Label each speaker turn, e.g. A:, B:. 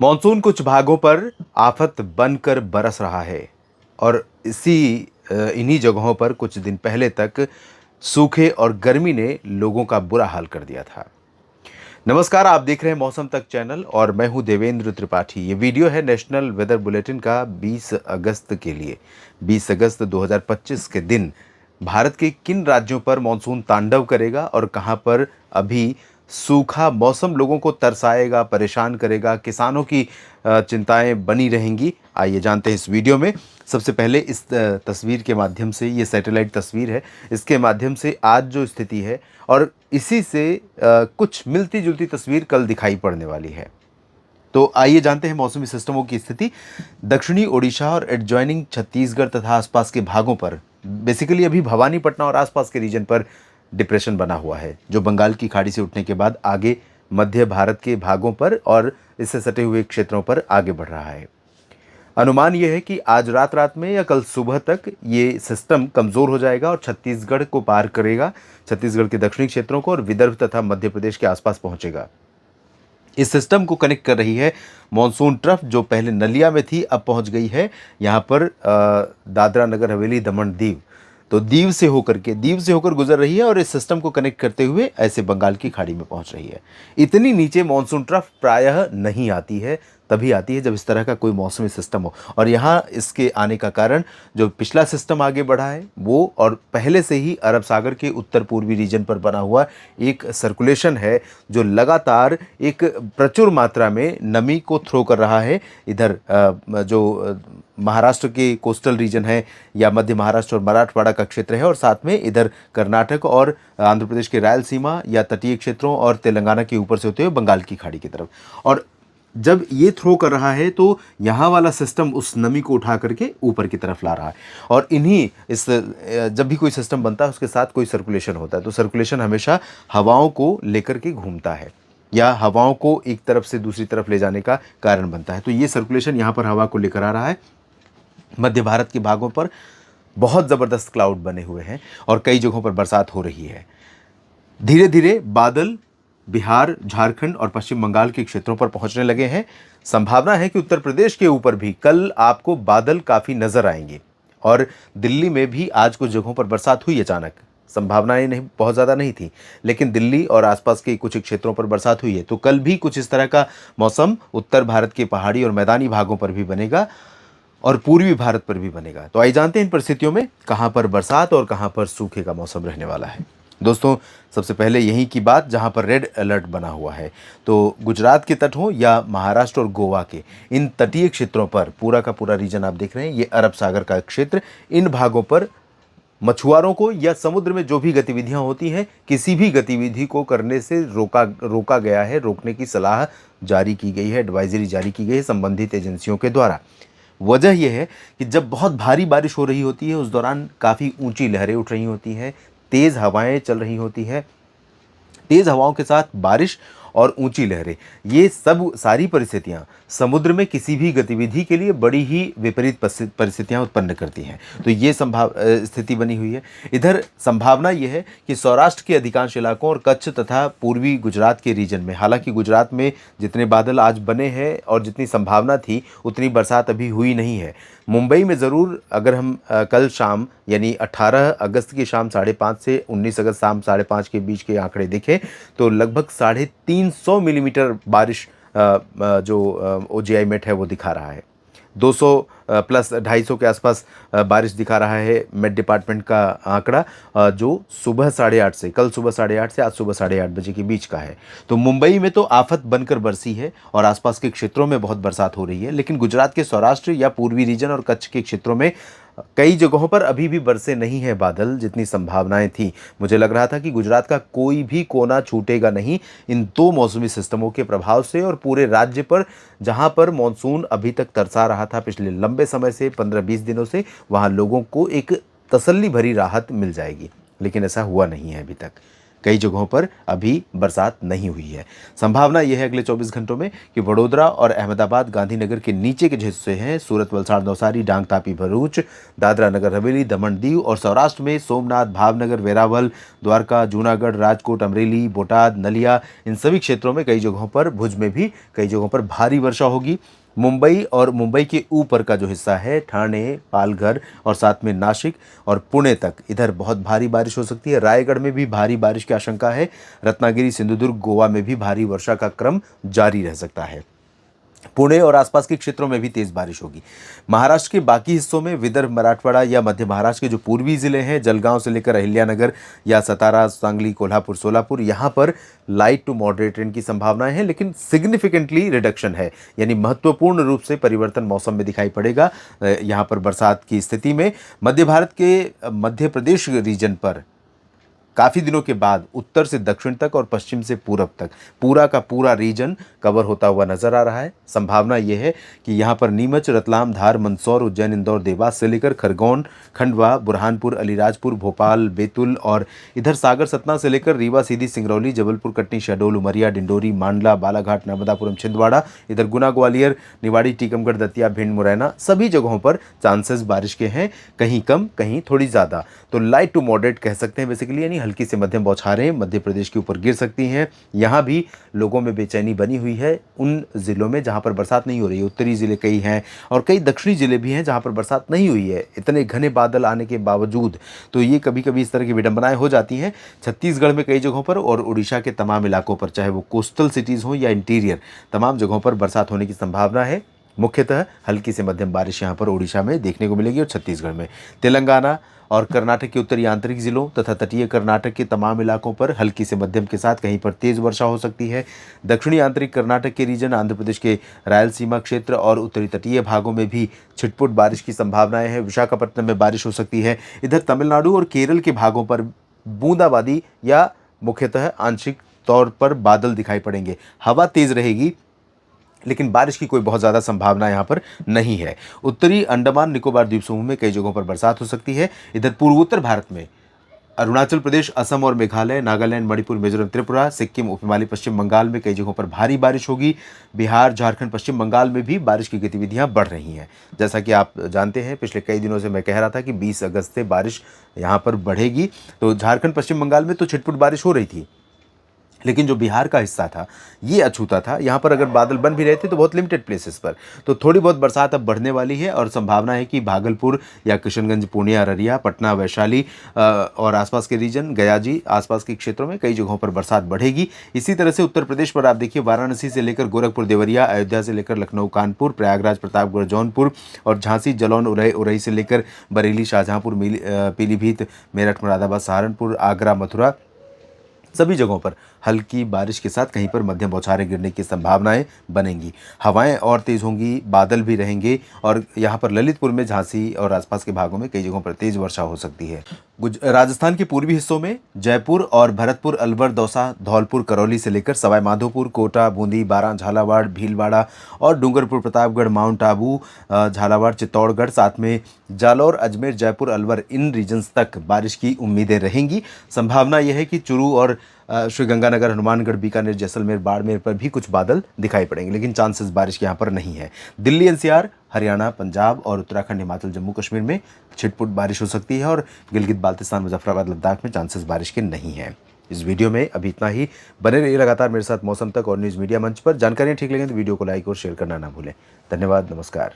A: Monsoon कुछ भागों पर आफत बनकर बरस रहा है और इन्हीं जगहों पर कुछ दिन पहले तक सूखे और गर्मी ने लोगों का बुरा हाल कर दिया था। नमस्कार, आप देख रहे हैं मौसम तक चैनल और मैं हूं देवेंद्र त्रिपाठी। ये वीडियो है नेशनल वेदर बुलेटिन का 20 अगस्त के लिए। 20 अगस्त 2025 के दिन भारत के किन राज्यों पर मॉनसून तांडव करेगा और कहां पर अभी सूखा मौसम लोगों को तरसाएगा, परेशान करेगा, किसानों की चिंताएं बनी रहेंगी। आइए जानते हैं इस वीडियो में। सबसे पहले इस तस्वीर के माध्यम से, ये सैटेलाइट तस्वीर है, इसके माध्यम से आज जो स्थिति है और इसी से कुछ मिलती जुलती तस्वीर कल दिखाई पड़ने वाली है। तो आइए जानते हैं मौसमी सिस्टमों की स्थिति। दक्षिणी ओडिशा और एडजॉइनिंग छत्तीसगढ़ तथा आसपास के भागों पर, बेसिकली अभी भवानीपटना और आसपास के रीजन पर डिप्रेशन बना हुआ है, जो बंगाल की खाड़ी से उठने के बाद आगे मध्य भारत के भागों पर और इससे सटे हुए क्षेत्रों पर आगे बढ़ रहा है। अनुमान यह है कि आज रात में या कल सुबह तक ये सिस्टम कमज़ोर हो जाएगा और छत्तीसगढ़ को पार करेगा, छत्तीसगढ़ के दक्षिणी क्षेत्रों को और विदर्भ तथा मध्य प्रदेश के आसपास पहुंचेगा। इस सिस्टम को कनेक्ट कर रही है मॉनसून ट्रफ, जो पहले नलिया में थी, अब पहुंच गई है यहाँ पर दादरा नगर हवेली दमन दीव। तो दीव से होकर गुजर रही है और इस सिस्टम को कनेक्ट करते हुए ऐसे बंगाल की खाड़ी में पहुंच रही है। इतनी नीचे मॉनसून ट्रफ प्रायः नहीं आती है, तभी आती है जब इस तरह का कोई मौसमी सिस्टम हो। और यहाँ इसके आने का कारण जो पिछला सिस्टम आगे बढ़ा है वो, और पहले से ही अरब सागर के उत्तर पूर्वी रीजन पर बना हुआ एक सर्कुलेशन है जो लगातार एक प्रचुर मात्रा में नमी को थ्रो कर रहा है। इधर जो महाराष्ट्र के कोस्टल रीजन है या मध्य महाराष्ट्र और मराठवाड़ा का क्षेत्र है, और साथ में इधर कर्नाटक और आंध्र प्रदेश के रायलसीमा या तटीय क्षेत्रों और तेलंगाना के ऊपर से होते हुए बंगाल की खाड़ी की तरफ। और जब ये थ्रो कर रहा है तो यहाँ वाला सिस्टम उस नमी को उठा करके ऊपर की तरफ ला रहा है। और जब भी कोई सिस्टम बनता है उसके साथ कोई सर्कुलेशन होता है, तो सर्कुलेशन हमेशा हवाओं को लेकर के घूमता है या हवाओं को एक तरफ से दूसरी तरफ ले जाने का कारण बनता है। तो ये सर्कुलेशन यहाँ पर हवा को लेकर आ रहा है। मध्य भारत के भागों पर बहुत ज़बरदस्त क्लाउड बने हुए हैं और कई जगहों पर बरसात हो रही है। धीरे धीरे बादल बिहार, झारखंड और पश्चिम बंगाल के क्षेत्रों पर पहुंचने लगे हैं। संभावना है कि उत्तर प्रदेश के ऊपर भी कल आपको बादल काफ़ी नजर आएंगे और दिल्ली में भी आज कुछ जगहों पर बरसात हुई अचानक। संभावनाएं नहीं, बहुत ज़्यादा नहीं थी, लेकिन दिल्ली और आसपास के कुछ क्षेत्रों पर बरसात हुई है। तो कल भी कुछ इस तरह का मौसम उत्तर भारत के पहाड़ी और मैदानी भागों पर भी बनेगा और पूर्वी भारत पर भी बनेगा। तो आइए जानते हैं इन परिस्थितियों में कहां पर बरसात और कहां पर सूखे का मौसम रहने वाला है। दोस्तों, सबसे पहले यहीं की बात जहां पर रेड अलर्ट बना हुआ है, तो गुजरात के तट हो या महाराष्ट्र और गोवा के इन तटीय क्षेत्रों पर, पूरा का पूरा रीजन आप देख रहे हैं, ये अरब सागर का क्षेत्र, इन भागों पर मछुआरों को या समुद्र में जो भी गतिविधियां होती हैं, किसी भी गतिविधि को करने से रोका गया है, रोकने की सलाह जारी की गई है, एडवाइजरी जारी की गई है संबंधित एजेंसियों के द्वारा। वजह यह है कि जब बहुत भारी बारिश हो रही होती है उस दौरान काफ़ी ऊंची लहरें उठ रही होती हैं, तेज़ हवाएं चल रही होती हैं। तेज़ हवाओं के साथ बारिश और ऊंची लहरें, ये सब सारी परिस्थितियां समुद्र में किसी भी गतिविधि के लिए बड़ी ही विपरीत परिस्थितियां उत्पन्न करती हैं। तो ये स्थिति बनी हुई है। इधर संभावना ये है कि सौराष्ट्र के अधिकांश इलाकों और कच्छ तथा पूर्वी गुजरात के रीजन में, हालांकि गुजरात में जितने बादल आज बने हैं और जितनी संभावना थी उतनी बरसात अभी हुई नहीं है। मुंबई में ज़रूर, अगर हम कल शाम यानी 18 अगस्त की शाम 5:30 से 19 अगस्त शाम 5:30 के बीच के आंकड़े देखें तो लगभग 350 मिलीमीटर बारिश जो ओजीआई मेट है वो दिखा रहा है। 200 प्लस 250 के आसपास बारिश दिखा रहा है मेट डिपार्टमेंट का आंकड़ा, जो कल सुबह 8:30 से आज सुबह 8:30 बजे के बीच का है। तो मुंबई में तो आफत बनकर बरसी है और आसपास के क्षेत्रों में बहुत बरसात हो रही है, लेकिन गुजरात के सौराष्ट्र या पूर्वी रीजन और कच्छ के क्षेत्रों में कई जगहों पर अभी भी बरसे नहीं है बादल जितनी संभावनाएं थी। मुझे लग रहा था कि गुजरात का कोई भी कोना छूटेगा नहीं इन दो मौसमी सिस्टमों के प्रभाव से, और पूरे राज्य पर जहां पर मॉनसून अभी तक तरसा रहा था पिछले लंबे समय से, 15-20 दिनों से, वहां लोगों को एक तसल्ली भरी राहत मिल जाएगी, लेकिन ऐसा हुआ नहीं है अभी तक। कई जगहों पर अभी बरसात नहीं हुई है। संभावना यह है अगले 24 घंटों में कि वडोदरा और अहमदाबाद, गांधीनगर के नीचे के जो हिस्से हैं, सूरत, वलसाड़, नवसारी, डांग, तापी, भरूच, दादरा नगर हवेली, दमन, दीव और सौराष्ट्र में सोमनाथ, भावनगर, वेरावल, द्वारका, जूनागढ़, राजकोट, अमरेली, बोटाद, नलिया, इन सभी क्षेत्रों में कई जगहों पर, भुज में भी कई जगहों पर भारी वर्षा होगी। मुंबई और मुंबई के ऊपर का जो हिस्सा है, ठाणे, पालघर और साथ में नासिक और पुणे तक, इधर बहुत भारी बारिश हो सकती है। रायगढ़ में भी भारी बारिश की आशंका है। रत्नागिरी, सिंधुदुर्ग, गोवा में भी भारी वर्षा का क्रम जारी रह सकता है। पुणे और आसपास के क्षेत्रों में भी तेज बारिश होगी। महाराष्ट्र के बाकी हिस्सों में, विदर्भ, मराठवाड़ा या मध्य महाराष्ट्र के जो पूर्वी जिले हैं, जलगांव से लेकर अहिल्यानगर या सतारा, सांगली, कोल्हापुर, सोलापुर, यहाँ पर लाइट टू मॉडरेट रेन की संभावनाएं हैं, लेकिन सिग्निफिकेंटली रिडक्शन है, यानी महत्वपूर्ण रूप से परिवर्तन मौसम में दिखाई पड़ेगा यहाँ पर बरसात की स्थिति में। मध्य भारत के मध्य प्रदेश रीजन पर काफ़ी दिनों के बाद उत्तर से दक्षिण तक और पश्चिम से पूरब तक पूरा का पूरा रीजन कवर होता हुआ नजर आ रहा है। संभावना यह है कि यहाँ पर नीमच, रतलाम, धार, मंदसौर, उज्जैन, इंदौर, देवास से लेकर खरगोन, खंडवा, बुरहानपुर, अलीराजपुर, भोपाल, बैतूल और इधर सागर, सतना से लेकर रीवा, सीधी, सिंगरौली, जबलपुर, कटनी, शहडोल, उमरिया, डिंडोरी, मांडला, बालाघाट, नर्मदापुरम, छिंदवाड़ा, इधर गुना, ग्वालियर, निवाड़ी, टीकमगढ़, दतिया, भिंड, मुरैना, सभी जगहों पर चांसेस बारिश के हैं, कहीं कम कहीं थोड़ी ज़्यादा। तो लाइट टू मॉडरेट कह सकते हैं बेसिकली, यानी हल्की से मध्यम बौछारें मध्य प्रदेश के ऊपर गिर सकती हैं। यहाँ भी लोगों में बेचैनी बनी हुई है उन ज़िलों में जहाँ पर बरसात नहीं हो रही है। उत्तरी ज़िले कई हैं और कई दक्षिणी ज़िले भी हैं जहाँ पर बरसात नहीं हुई है, इतने घने बादल आने के बावजूद। तो ये कभी कभी इस तरह की विडंबनाएं हो जाती हैं। छत्तीसगढ़ में कई जगहों पर और उड़ीसा के तमाम इलाकों पर, चाहे वो कोस्टल सिटीज़ हों या इंटीरियर, तमाम जगहों पर बरसात होने की संभावना है। मुख्यतः हल्की से मध्यम बारिश यहाँ पर उड़ीसा में देखने को मिलेगी और छत्तीसगढ़ में। तेलंगाना और कर्नाटक के उत्तरी आंतरिक जिलों तथा तटीय कर्नाटक के तमाम इलाकों पर हल्की से मध्यम के साथ कहीं पर तेज वर्षा हो सकती है। दक्षिणी आंतरिक कर्नाटक के रीजन, आंध्र प्रदेश के रायलसीमा क्षेत्र और उत्तरी तटीय भागों में भी छिटपुट बारिश की संभावनाएं हैं। विशाखापट्टनम में बारिश हो सकती है। इधर तमिलनाडु और केरल के भागों पर बूंदाबांदी या मुख्यतः आंशिक तौर पर बादल दिखाई पड़ेंगे। हवा तेज रहेगी लेकिन बारिश की कोई बहुत ज़्यादा संभावना यहाँ पर नहीं है। उत्तरी अंडमान निकोबार द्वीप समूह में कई जगहों पर बरसात हो सकती है। इधर पूर्वोत्तर भारत में अरुणाचल प्रदेश, असम और मेघालय, नागालैंड, मणिपुर, मिजोरम, त्रिपुरा, सिक्किम, उपहिमालय पश्चिम बंगाल में कई जगहों पर भारी बारिश होगी। बिहार, झारखंड, पश्चिम बंगाल में भी बारिश की गतिविधियां बढ़ रही हैं। जैसा कि आप जानते हैं, पिछले कई दिनों से मैं कह रहा था कि 20 अगस्त से बारिश यहाँ पर बढ़ेगी। तो झारखंड, पश्चिम बंगाल में तो छिटपुट बारिश हो रही थी, लेकिन जो बिहार का हिस्सा था ये अछूता था। यहाँ पर अगर बादल बन भी रहे थे तो बहुत लिमिटेड प्लेसेस पर। तो थोड़ी बहुत बरसात अब बढ़ने वाली है और संभावना है कि भागलपुर या किशनगंज, पूर्णिया, अररिया, पटना, वैशाली और आसपास के रीजन, गया जी आसपास के क्षेत्रों में कई जगहों पर बरसात बढ़ेगी। इसी तरह से उत्तर प्रदेश पर आप देखिए, वाराणसी से लेकर गोरखपुर, देवरिया, अयोध्या से लेकर लखनऊ, कानपुर, प्रयागराज, प्रतापगढ़, जौनपुर और झांसी, जलौन, उरई से लेकर बरेली, शाहजहाँपुर, पीलीभीत, मेरठ, मुरादाबाद, सहारनपुर, आगरा, मथुरा, सभी जगहों पर हल्की बारिश के साथ कहीं पर मध्यम बौछारें गिरने की संभावनाएं बनेंगी। हवाएं और तेज़ होंगी, बादल भी रहेंगे और यहाँ पर ललितपुर में, झांसी और आसपास के भागों में कई जगहों पर तेज वर्षा हो सकती है। राजस्थान के पूर्वी हिस्सों में जयपुर और भरतपुर, अलवर, दौसा, धौलपुर, करौली से लेकर सवाई माधोपुर, कोटा, बूंदी, बारां, झालावाड़, भीलवाड़ा और डूंगरपुर, प्रतापगढ़, माउंट आबू, झालावाड़, चित्तौड़गढ़, साथ में जालौर, अजमेर, जयपुर, अलवर, इन रीजन्स तक बारिश की उम्मीदें रहेंगी। संभावना यह है कि चूरू और श्रीगंगानगर, हनुमानगढ़, बीकानेर, जैसलमेर, बाड़मेर पर भी कुछ बादल दिखाई पड़ेंगे, लेकिन चांसेस बारिश के यहाँ पर नहीं है। दिल्ली, एनसीआर, हरियाणा, पंजाब और उत्तराखंड, हिमाचल, जम्मू कश्मीर में छिटपुट बारिश हो सकती है और गिलगित बाल्तिस्तान, मुजफ्फराबाद, लद्दाख में चांसेस बारिश के नहीं हैं। इस वीडियो में अभी इतना ही। बने रहिए लगातार मेरे साथ मौसम तक और न्यूज़ मीडिया मंच पर। जानकारियाँ ठीक लगें तो वीडियो को लाइक और शेयर करना ना भूलें। धन्यवाद, नमस्कार।